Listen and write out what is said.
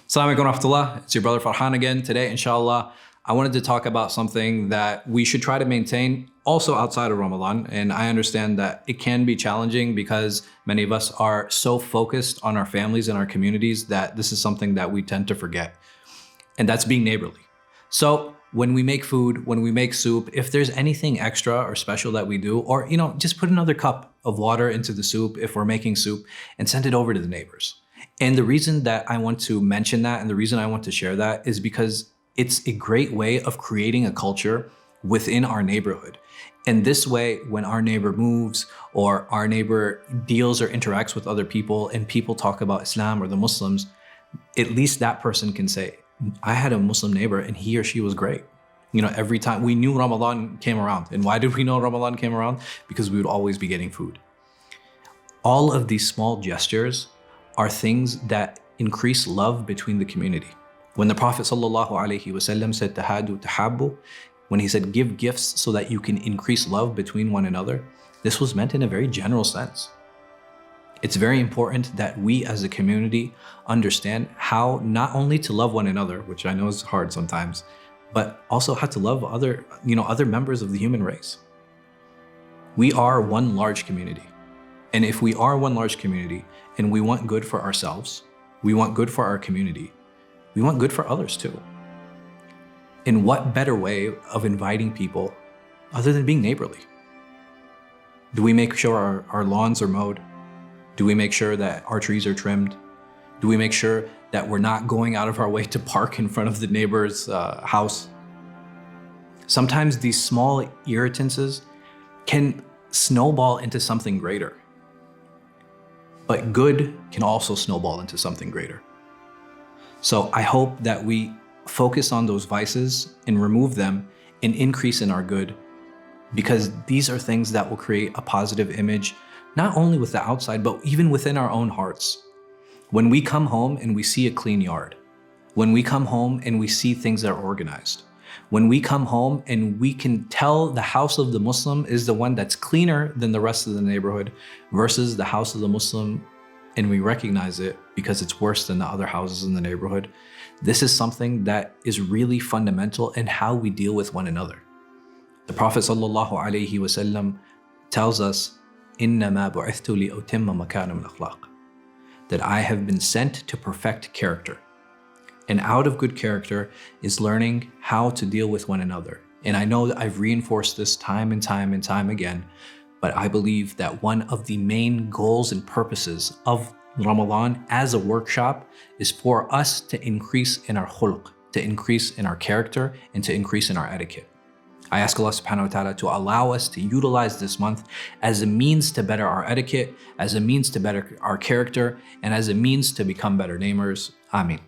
Assalamu alaikum warahmatullah. It's your brother Farhan again. Today, inshallah, I wanted to talk about something that we should try to maintain also outside of Ramadan. And I understand that it can be challenging because many of us are so focused on our families and our communities that this is something that we tend to forget. And that's being neighborly. So when we make food, when we make soup, if there's anything extra or special that we do, or just put another cup of water into the soup if we're making soup and send it over to the neighbors. And the reason that I want to mention that and the reason I want to share that is because it's a great way of creating a culture within our neighborhood. And this way, when our neighbor moves or our neighbor deals or interacts with other people and people talk about Islam or the Muslims, at least that person can say, I had a Muslim neighbor and he or she was great. Every time we knew Ramadan came around. And why did we know Ramadan came around? Because we would always be getting food. All of these small gestures are things that increase love between the community. When the Prophet ﷺ said, tahadu tahabbu, when he said, give gifts so that you can increase love between one another, this was meant in a very general sense. It's very important that we as a community understand how not only to love one another, which I know is hard sometimes, but also how to love other members of the human race. We are one large community. And if we are one large community and we want good for ourselves, we want good for our community, we want good for others too. And what better way of inviting people other than being neighborly? Do we make sure our lawns are mowed? Do we make sure that our trees are trimmed? Do we make sure that we're not going out of our way to park in front of the neighbor's house? Sometimes these small irritances can snowball into something greater. But good can also snowball into something greater. So I hope that we focus on those vices and remove them and increase in our good, because these are things that will create a positive image, not only with the outside, but even within our own hearts. When we come home and we see a clean yard, when we come home and we see things that are organized, when we come home and we can tell the house of the Muslim is the one that's cleaner than the rest of the neighborhood versus the house of the Muslim, and we recognize it because it's worse than the other houses in the neighborhood, this is something that is really fundamental in how we deal with one another. The Prophet ﷺ tells us, إِنَّمَا بُعِثْتُ لِأُتِمَّ مَكَارِمَ الْأَخْلَاقِ, that I have been sent to perfect character. And out of good character is learning how to deal with one another. And I know that I've reinforced this time and time and time again, but I believe that one of the main goals and purposes of Ramadan as a workshop is for us to increase in our khuluq, to increase in our character, and to increase in our etiquette. I ask Allah subhanahu wa ta'ala to allow us to utilize this month as a means to better our etiquette, as a means to better our character, and as a means to become better neighbors. Ameen.